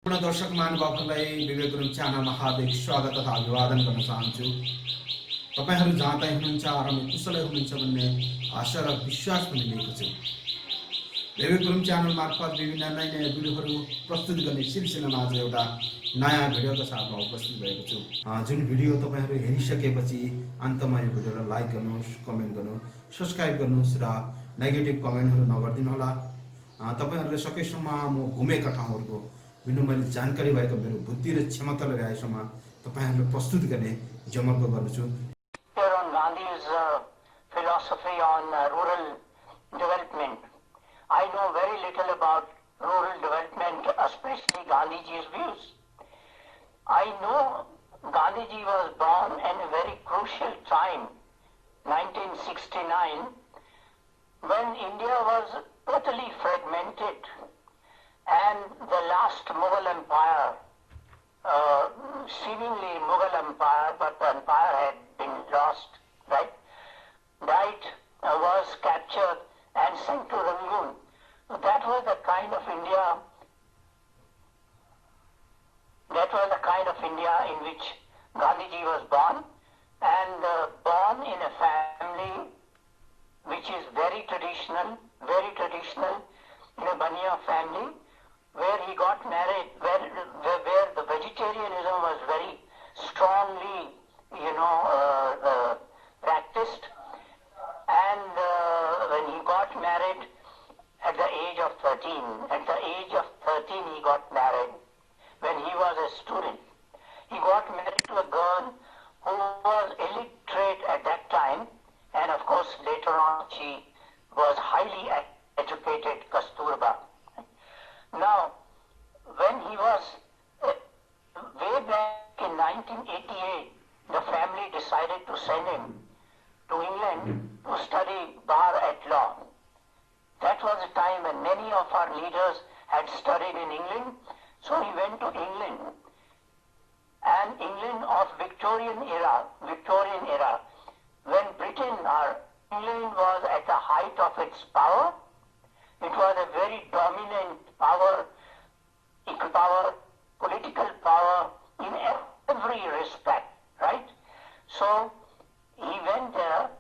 दर्शक महानुभावहरूलाई विवेक गुरुङ च्यानलमा हार्दिक स्वागत तथा अभिवादन गर्न चाहन्छु। तपाईहरू जहाँ तै हुनुहुन्छ आरामै कुशलै हुनुहुन्छ भन्ने आशा र विश्वास पनि लिएको छु। विवेक गुरुङ च्यानल मार्फत विभिन्न नयाँ भिडियोहरू प्रस्तुत गर्ने सिलसिलामा आज एउटा नयाँ भिडियोको साथमा उपस्थित भएको छु। जुन भिडियो तपाईहरू हेरिसकेपछि अन्तमा यो भिडियोलाई लाइक गर्नुहोस्, कमेन्ट गर्नुहोस्, सब्स्क्राइब गर्नुहोस् र नेगेटिभ कमेन्टहरू नगरिदिनु होला। तपाईहरूले सकेसम्म म घुमेका ठाउँहरूको जुन मैले जानकारी भएको मेरो बुद्धि र क्षमताले ल्याएसम्म तपाईहरुले प्रस्तुत गर्ने जमर्को गर्छु। Here on Gandhi's philosophy on rural development. I know very little about rural development, especially Gandhiji's views. I know Gandhiji was born in a very crucial time, 1969, when India was totally fragmented. And the last Mughal empire, seemingly Mughal empire, but the empire had been lost, right? Was captured and sent to Rangoon. That was the kind of India. That was the kind of India in which Gandhiji was born, and born in a family which is very traditional, in a Baniya family, where he got married, where the vegetarianism was very strongly, practiced. And when he got married at the age of 13, he got married when he was a student. He got married to a girl who was illiterate at that time, and of course later on she was highly educated, Kasturba. Now, when he was way back in 1988, the family decided to send him to England to study bar at law. That was a time when many of our leaders had studied in England, so he went to England. And England of Victorian era, when England was at the height of its power. It was a very dominant power, political power in every respect, right? So he went there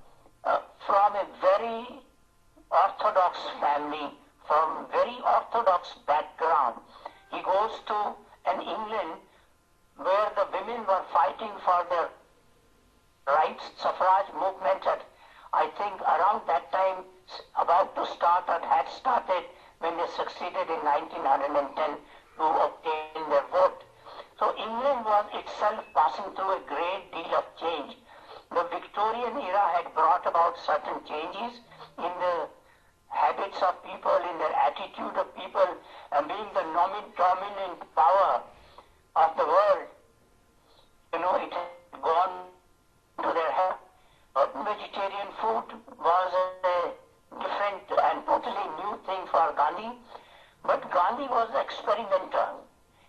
from a very orthodox family, from very orthodox background. He goes to an England where the women were fighting for their rights, suffrage movement at, I think around that time, about to start or had started when they succeeded in 1910 to obtain their vote. So England was itself passing through a great deal of change. The Victorian era had brought about certain changes in the habits of people, in their attitude of people, and being the dominant power of the world. It had gone to their head. Vegetarian food was a different and totally new thing for Gandhi, but Gandhi was an experimenter.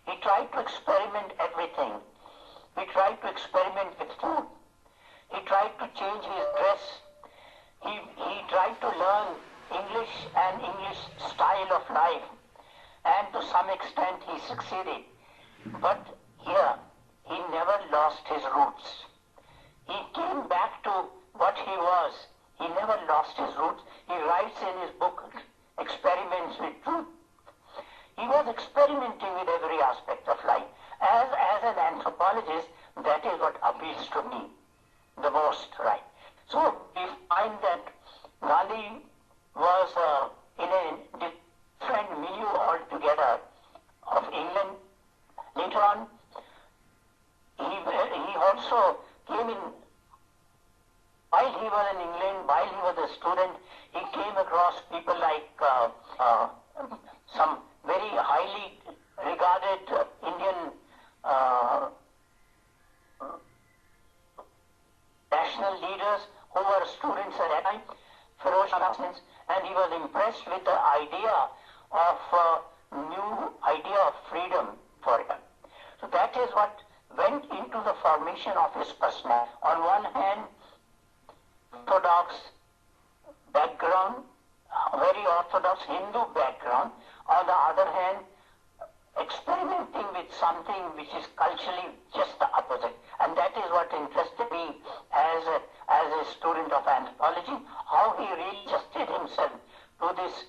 He tried to experiment everything. He tried to experiment with food. He tried to change his dress. He tried to learn English and English style of life, and to some extent he succeeded. But here, he never lost his roots. He came back to what he was. He never lost his roots. He writes in his book, Experiments with Truth. He was experimenting with every aspect of life. As an anthropologist, that is what appeals to me the most, right? So we find that Gandhi was in a different milieu altogether of England. Later on, he also came in. While he was in England, while he was a student, he came across people like some very highly regarded Indian national leaders who were students at that time, and he was impressed with the idea of new idea of freedom for him. So that is what went into the formation of his personality. On one hand, orthodox background, very orthodox Hindu background. On the other hand, experimenting something which is culturally just the opposite. And that is what interested me as a student of anthropology, how he readjusted himself to this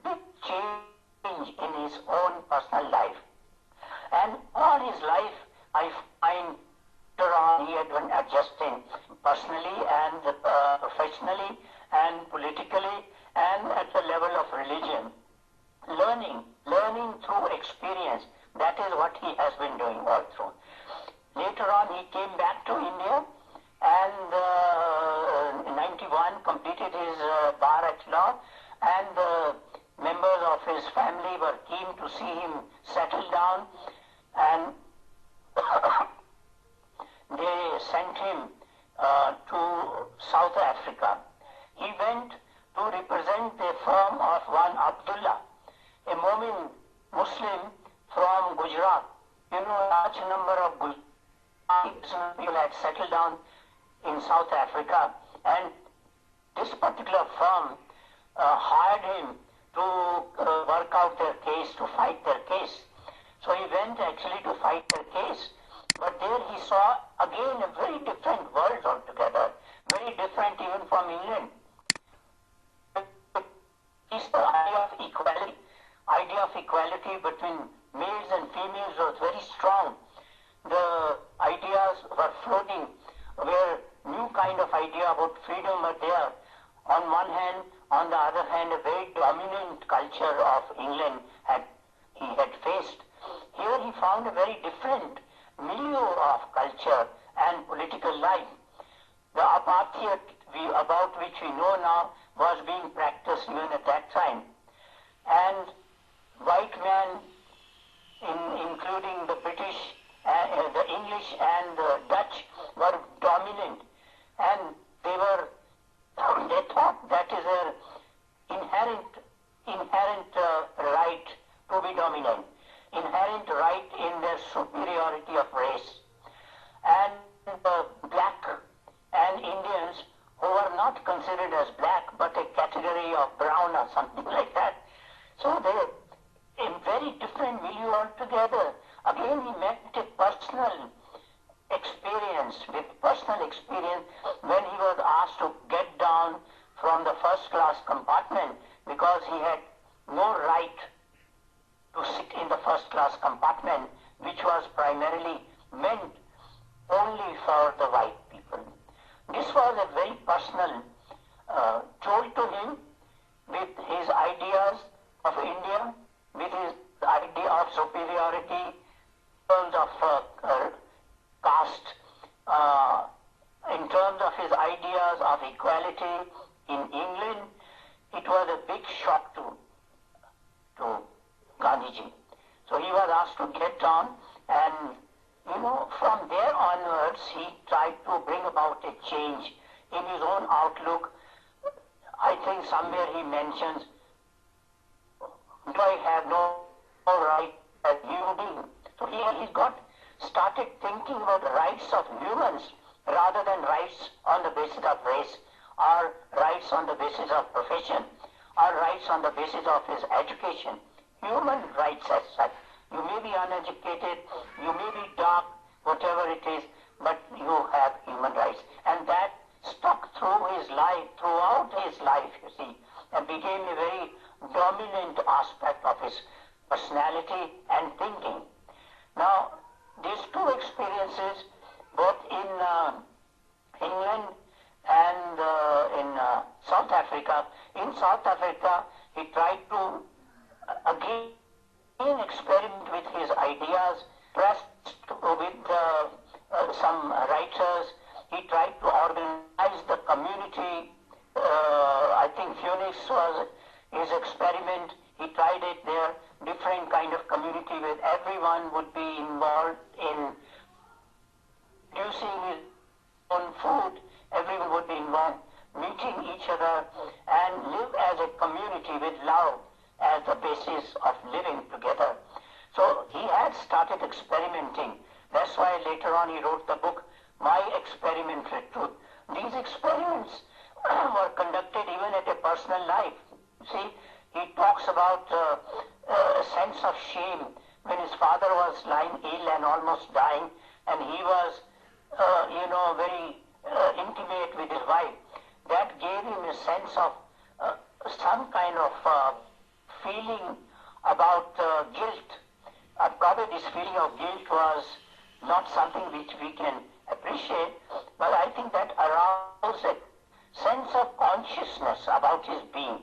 big change in his own personal life. And all his life, I find later on he had been adjusting personally and professionally and politically and at the level of religion. Learning through experience. That is what he has been doing all through. Later on he came back to India and in 91 completed his bar at law, and the members of his family were keen to see him settle down, and they sent him to South Africa. He went to represent the firm of one Abdullah, a Momin Muslim from Gujarat. You know, a large number of Gujarati people had settled down in South Africa, and this particular firm hired him to work out their case, to fight their case. So he went actually to fight their case, but there he saw again a very different world altogether, very different even from England. It's the idea of equality between males and females was very strong. The ideas were floating where new kind of idea about freedom were there. On one hand, on the other hand, a very dominant culture of England he had faced. Here he found a very different milieu of culture and political life. The apartheid about which we know now was being practiced even at that time. And white men, including the British, the English and the Dutch, were dominant, and they thought that is an inherent right to be dominant, inherent right in their superiority of race. And black and Indians, who were not considered as black but a category of brown or something like that, so they a very different milieu altogether. Again, he met a personal experience when he was asked to get down from the first class compartment because he had no right to sit in the first class compartment, which was primarily meant only for the white people. This was a very personal told to him with his ideas of India, with his idea of superiority in terms of caste, in terms of his ideas of equality in England. It was a big shock to Gandhiji. So he was asked to get down, and from there onwards he tried to bring about a change in his own outlook. I think somewhere he mentions, do I have no right as human being? So he started thinking about the rights of humans rather than rights on the basis of race, or rights on the basis of profession, or rights on the basis of his education. Human rights as such. You may be uneducated, you may be dark, whatever it is, but you have human rights. And that stuck throughout his life, you see, and became a very dominant aspect of his personality and thinking. Now, these two experiences, both in England and in South Africa. In South Africa, he tried to again experiment with his ideas, pressed with some writers. He tried to organize the community. I think Phoenix was his experiment. He tried it there, different kind of community where everyone would be involved in producing his own food. Everyone would be involved, meeting each other, and live as a community with love as the basis of living together. So he had started experimenting. That's why later on he wrote the book, My Experiment with Truth. These experiments were conducted even at a personal life. See, he talks about a sense of shame when his father was was lying ill and almost dying, and he was, very intimate with his wife. That gave him a sense of some kind of feeling about guilt. Probably this feeling of guilt was not something which we can appreciate, but I think that aroused a sense of consciousness about his being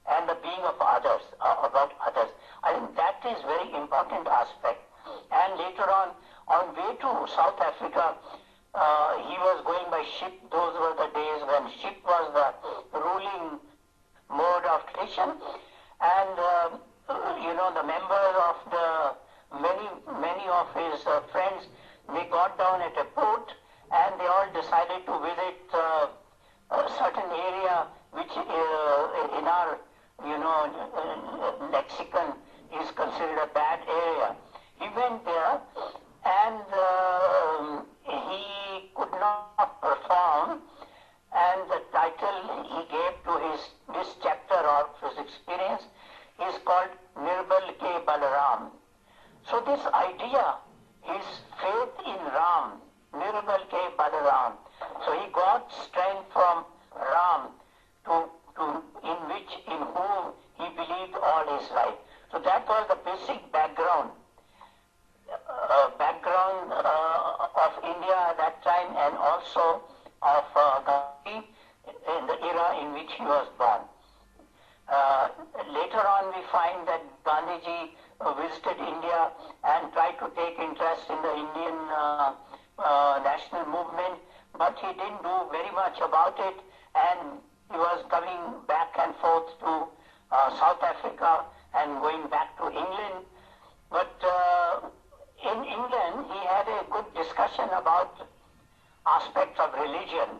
and the being of others, about others. I think that is very important aspect. And later on way to South Africa, he was going by ship. Those were the days when ship was the ruling mode of tradition. And, the members of many of his friends, they got down at a port and they all decided to visit a certain area which in our, lexicon is considered a bad area. He went there and he could not perform, and the title he gave to this chapter of his experience is called Nirbal Ke Balaram. So this idea is faith in Ram, Nirbal Ke Balaram. So he got strength from Ram in whom he believed all his life. So that was the basic background of India at that time, and also of Gandhi in the era in which he was born. Later on we find that Gandhiji visited India and tried to take interest in the Indian national movement, but he didn't do very much about it, and he was coming back and forth to South Africa and going back to England. But in England, he had a good discussion about aspects of religion.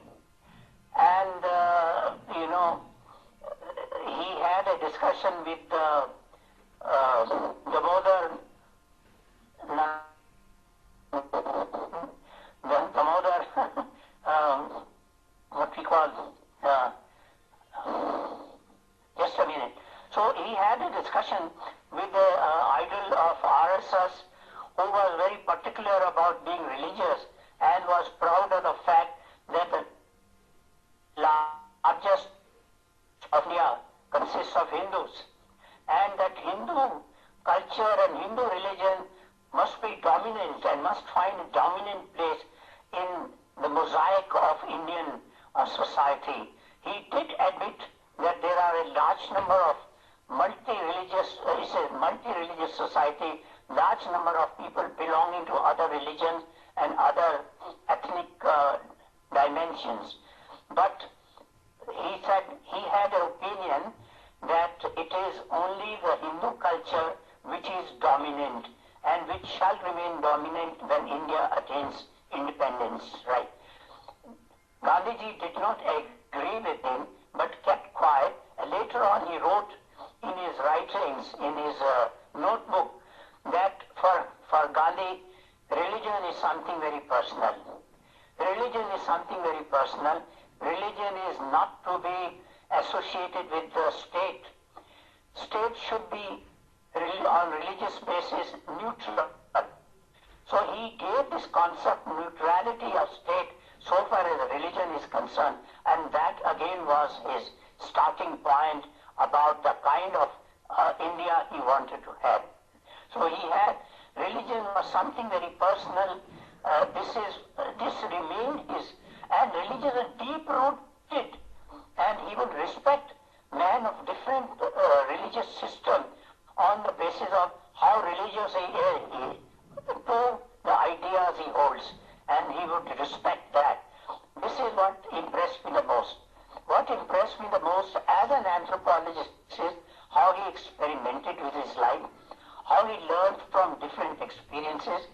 And, he had a discussion with the modern what we call, just a minute. So he had a discussion with the idol of RSS, who was very particular about being religious and was proud of the fact that the largest of India consists of Hindus, and that Hindu culture and Hindu religion must be dominant and must find a dominant place in the mosaic of Indian society. He did admit that there are a large number of multi-religious society, large number of people belonging to other religions and other ethnic dimensions. But he said he had an opinion that it is only the Hindu culture which is dominant and which shall remain dominant when India attains independence, right? Gandhiji did not agree with him but kept quiet. And later on he wrote in his writings, in his notebook, that for Gandhi, religion is something very personal. Religion is something very personal. Religion is not to be associated with the state. State should be on religious basis neutral. So he gave this concept neutrality of state so far as religion is concerned, and that again was his starting point about the kind of India he wanted to have. So he had, religion was something very personal. This remained his, and religion is deep rooted, and he would respect man of different religious system on the basis of how religious he is to the ideas he holds, and he would respect that. This is what impressed me the most. What impressed me the most as an anthropologist is how he experimented with his life, how he learned from different experiences,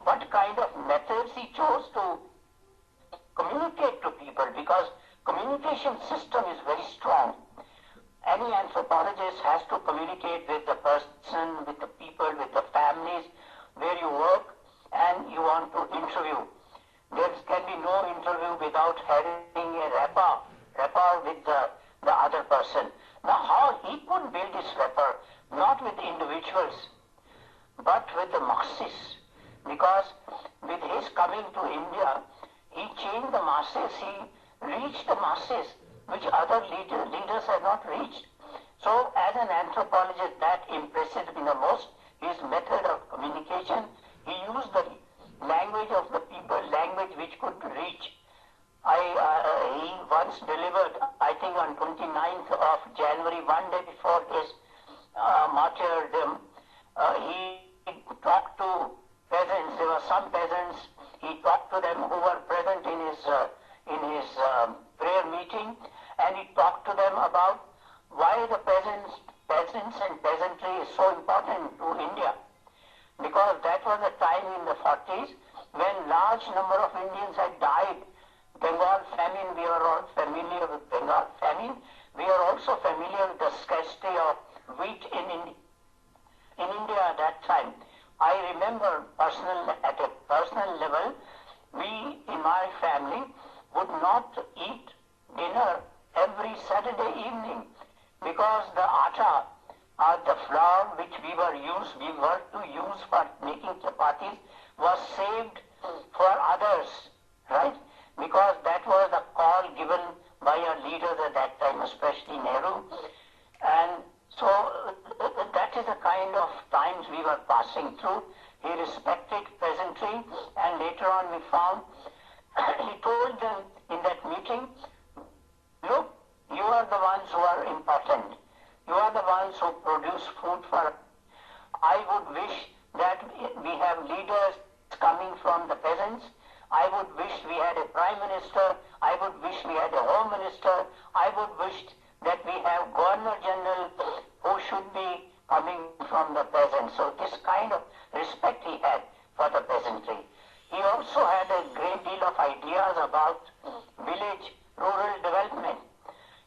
what kind of methods he chose to communicate to people, because communication system is very strong. Any anthropologist has to communicate with the person, with the people, with the families where you work and you want to interview. There can be no interview without having a rapport with the other person. Now how he could build this rapport, not with individuals, but with the masses. because with his coming to India, he changed the masses, he reached the masses which other leaders had not reached. So as an anthropologist, that impressed me the most, his method of communication. He used the language of the people, language which could reach. He once delivered, I think on 29th of January, one day before his martyrdom, he talked to peasants. There were some peasants. He talked to them who were present in his prayer meeting, and he talked to them about why the peasants and peasantry is so important to India. Because that was a time in the 40s when large number of Indians had died. Bengal famine, we are all familiar with Bengal famine. We are also familiar with the scarcity of wheat in India at that time. I remember at a personal level, we in my family would not eat dinner every Saturday evening because the atta, the flour which we were to use for making chapatis, was saved for others, right? Because that was the call given by our leaders at that time, especially Nehru. And so that is the kind of times we were passing through. He respected peasantry, and later on we found he told them in that meeting, look, you are the ones who are important. You are the ones who produce food for. I would wish that we have leaders coming from the peasants. I would wish we had a prime minister. I would wish we had a home minister. I would wish that we have governor general who should be coming from the peasants. So this kind of respect he had for the peasantry. He also had a great deal of ideas about village rural development.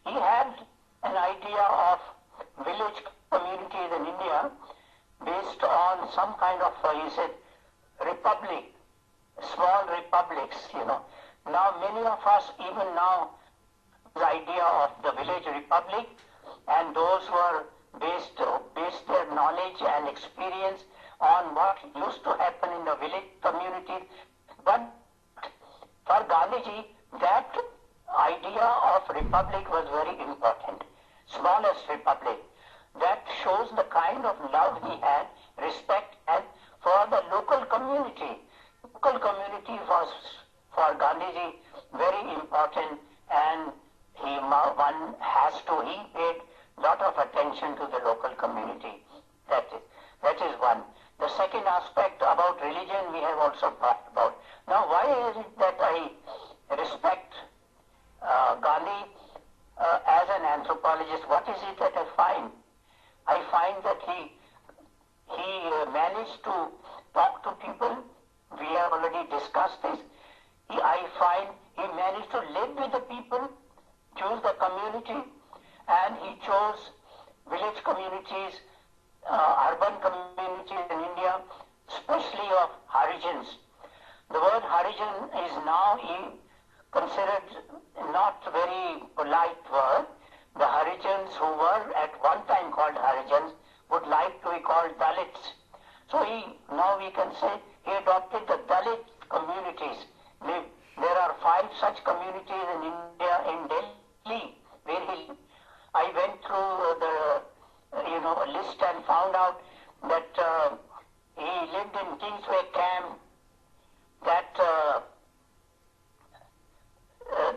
He had an idea of village communities in India based on some kind of, he said, republic, small republics, Now many of us, even now, the idea of the village republic, and those who are based their knowledge and experience on what used to happen in the village communities. But for Gandhiji, that idea of republic was very important. Smallest republic. That shows the kind of love he had, respect, and for the local community. Local community was for Gandhiji very important, and he paid lot of attention to the local community. That is one. The second aspect about religion we have also talked about. Now, why is it that I respect Gandhi as an anthropologist? What is it that I find? I find that he managed to talk to people. We have already discussed this. I find he managed to live with the people, choose the community, and he chose village communities, urban communities in India, especially of Harijans. The word Harijan is now considered not very polite word. The Harijans who were at one time called Harijans would like to be called Dalits. So now we can say he adopted the Dalit communities. There are 5 such communities in India, in Delhi, where I went through the list and found out that he lived in Kingsway Camp.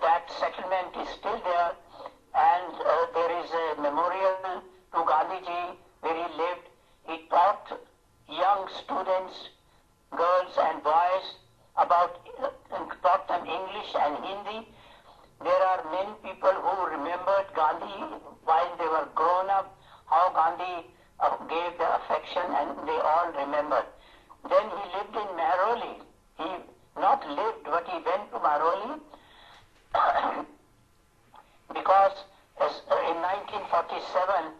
That settlement is still there, and there is a memorial to Gandhiji where he lived. He taught young students, girls and boys taught them English and Hindi. There are many people who remembered Gandhi while they were grown up, how Gandhi gave the affection, and they all remembered. Then he lived in Marwah. He not lived, but he went to Marwah because in 1947,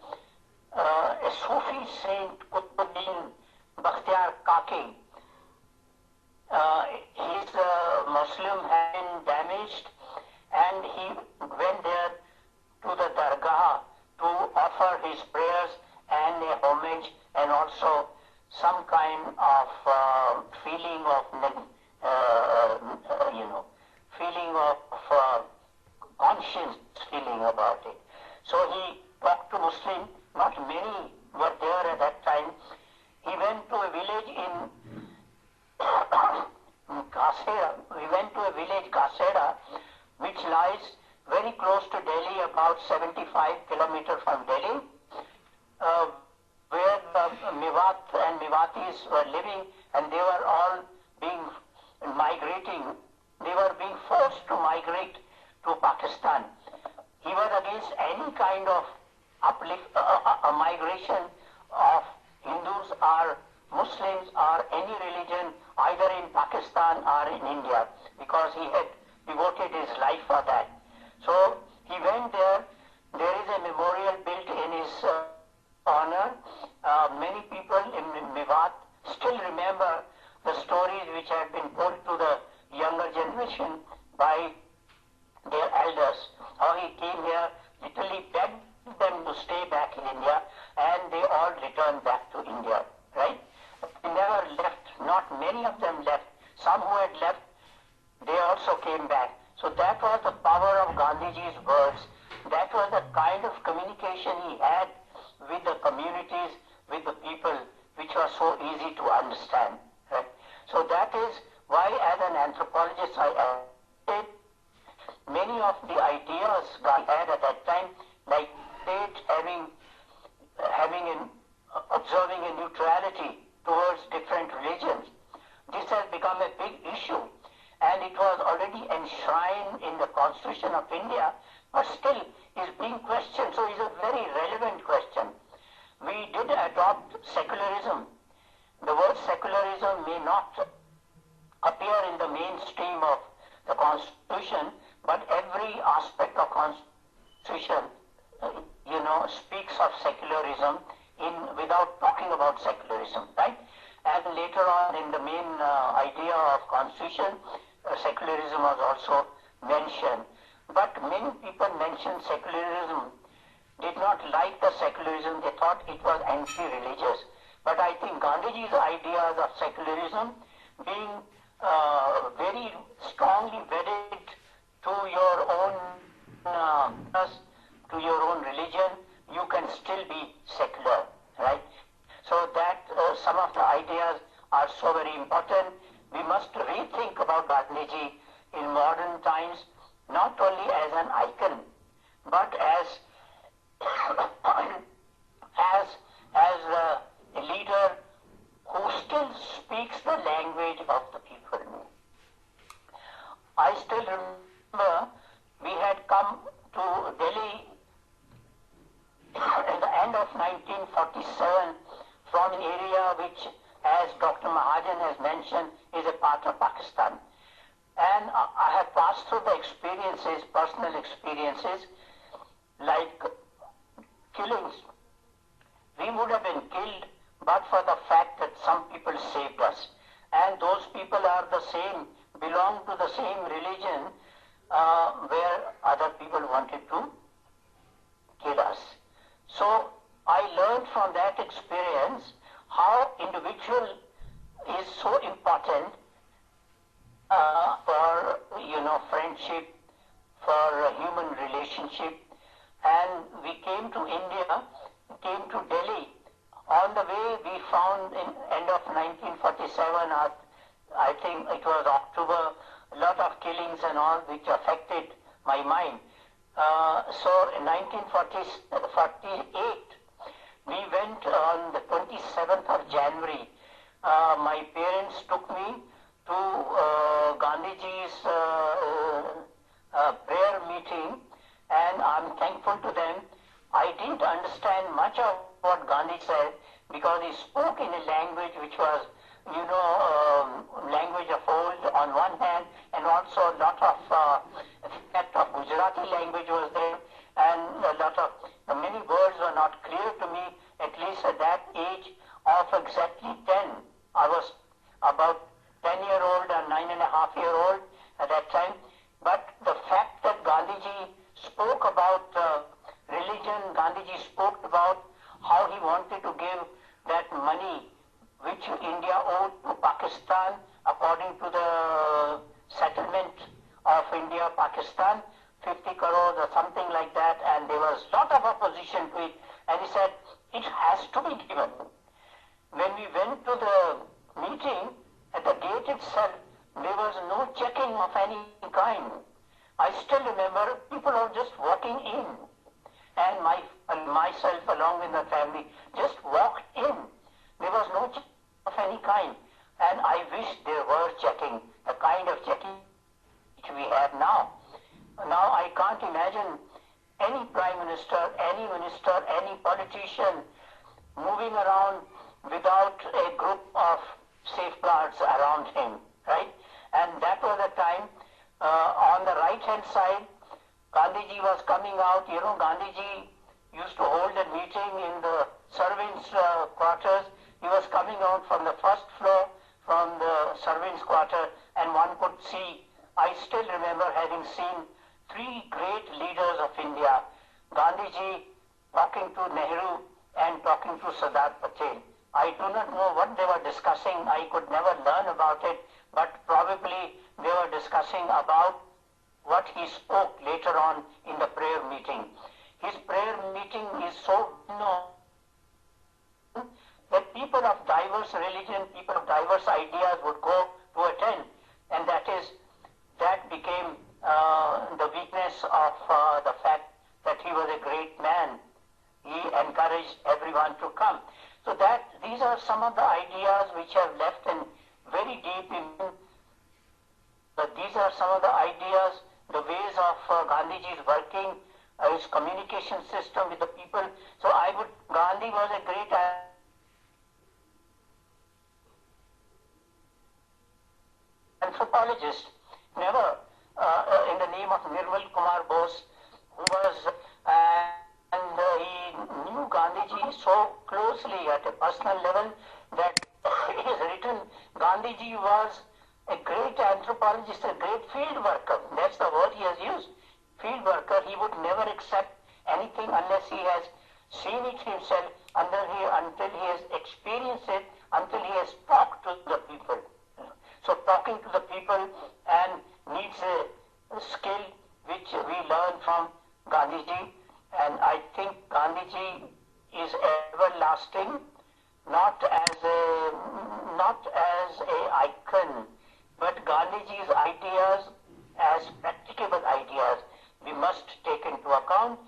a Sufi saint, Qutbuddin Bakhtiar Kaki, his Muslim had been damaged, and he went there to the Dargah to offer his prayers and a homage, and also some kind of feeling of, feeling of conscience feeling about it. So he talked to Muslims, not many were there at that time. He went to a village in Kasera, which lies very close to Delhi, about 75 kilometers from Delhi, where the Mewat and Mewatis were living, and they were all migrating. They were being forced to migrate to Pakistan. He was against any kind of migration of Hindus or Muslims or any religion either in Pakistan or in India, because he had devoted his life for that. So he went there. There is a memorial built in his honor. Many people in Mewat still remember the stories which had been told to the younger generation by their elders, how he came here, literally begged them to stay back in India, and they all returned back to India, right? They never left, not many of them left. Some who had left, they also came back. So that was the power of Gandhiji's words. That was the kind of communication he had with the communities, with the people, which was so easy to understand, right? So that is why, as an anthropologist, I added many of the ideas Gandhi had at that time, like state observing a neutrality towards different religions. This has become a big issue, and it was already enshrined in the Constitution of India, but still is being questioned. So it's a very relevant question. We did adopt secularism. The word secularism may not appear in the mainstream of the Constitution, but every aspect of Constitution, speaks of secularism without talking about secularism, right? And later on in the main idea of Constitution, secularism was also mentioned. But many people mentioned secularism, did not like the secularism, they thought it was anti-religious. But I think Gandhiji's ideas of secularism being very strongly wedded to your own to your own religion, you can still be secular, right? So that some of the ideas are so very important. We must rethink about Gandhiji in modern times, not only as an icon, but as a leader who still speaks the language of the people. I still remember we had come to Delhi at the end of 1947 from an area which, as Dr. Mahajan has mentioned, is a part of Pakistan. And I have passed through the experiences, personal experiences, like killings. We would have been killed but for the fact that some people saved us. And those people are the same, belong to the same religion where other people wanted to kill us. So I learned from that experience how individual is so important for friendship, for human relationship. And we came to India, came to Delhi. On the way we found in end of 1947, I think it was October, a lot of killings and all which affected my mind. So in 1948, we went on the 27th of January. My parents took me to Gandhiji's prayer meeting, and I'm thankful to them. I didn't understand much of what Gandhi said because he spoke in a language which was, language of old on one hand, and also a lot of effect of Gujarati language was there, and a lot of many words were not clear to me, at least at that age of exactly 10. I was about 10-year-old or 9.5-year-old at that time. But the fact that Gandhiji spoke about religion, Gandhiji spoke about how he wanted to give that money which India owed to Pakistan according to the settlement of India-Pakistan, 50 crores or something like that, and there was lot of opposition to it, and he said, it has to be given. When we went to the meeting, at the gate itself, there was no checking of any kind. I still remember people were just walking in, and myself along with my family just walked in. There was no check of any kind, and I wish there were checking, the kind of checking which we have now. Now I can't imagine any prime minister, any politician moving around without a group of safeguards around him, right? And that was the time, on the right hand side, Gandhiji was coming out. You know, Gandhiji used to hold a meeting in the servants' quarters. He was coming out from the first floor, from the servants' quarter, and one could see, I still remember having seen three great leaders of India, Gandhiji talking to Nehru and talking to Sardar Patel. I do not know what they were discussing. I could never learn about it, but probably they were discussing about what he spoke later on in the prayer meeting. His prayer meeting is so known that people of diverse religion, people of diverse ideas would go to attend, and that became the weakness of the fact that he was a great man. He encouraged everyone to come. So these are some of the ideas which have left in very deep in. These are some of the ideas, the ways of Gandhiji's working, his communication system with the people. So Gandhi was a great anthropologist, never in the name of Nirmal Kumar Bose, who was, and he knew Gandhiji so closely at a personal level that it is written, Gandhiji was a great anthropologist, a great field worker. That's the word he has used. Field worker. He would never accept anything unless he has seen it himself, until he has experienced it, until he has talked to the people. So talking to the people and needs a skill which we learn from Gandhiji, and I think Gandhiji is everlasting, not as a icon, but Gandhiji's ideas as practicable ideas we must take into account,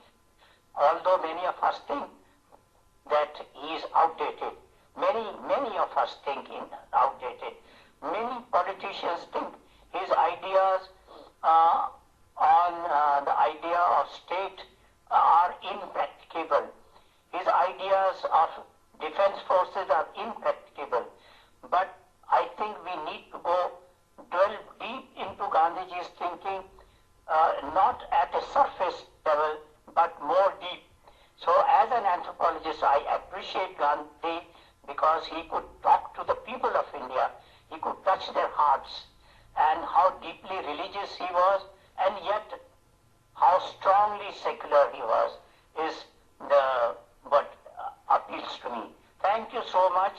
although many of us think that he is outdated. Many of us think him outdated. Many politicians think his ideas on the idea of state are impracticable. His ideas of defense forces are impracticable. But I think we need to delve deep into Gandhiji's thinking, not at a surface level, but more deep. So as an anthropologist, I appreciate Gandhi because he could talk to the people of India. He could touch their hearts, and how deeply religious he was, and yet how strongly secular he was is what appeals to me. Thank you so much.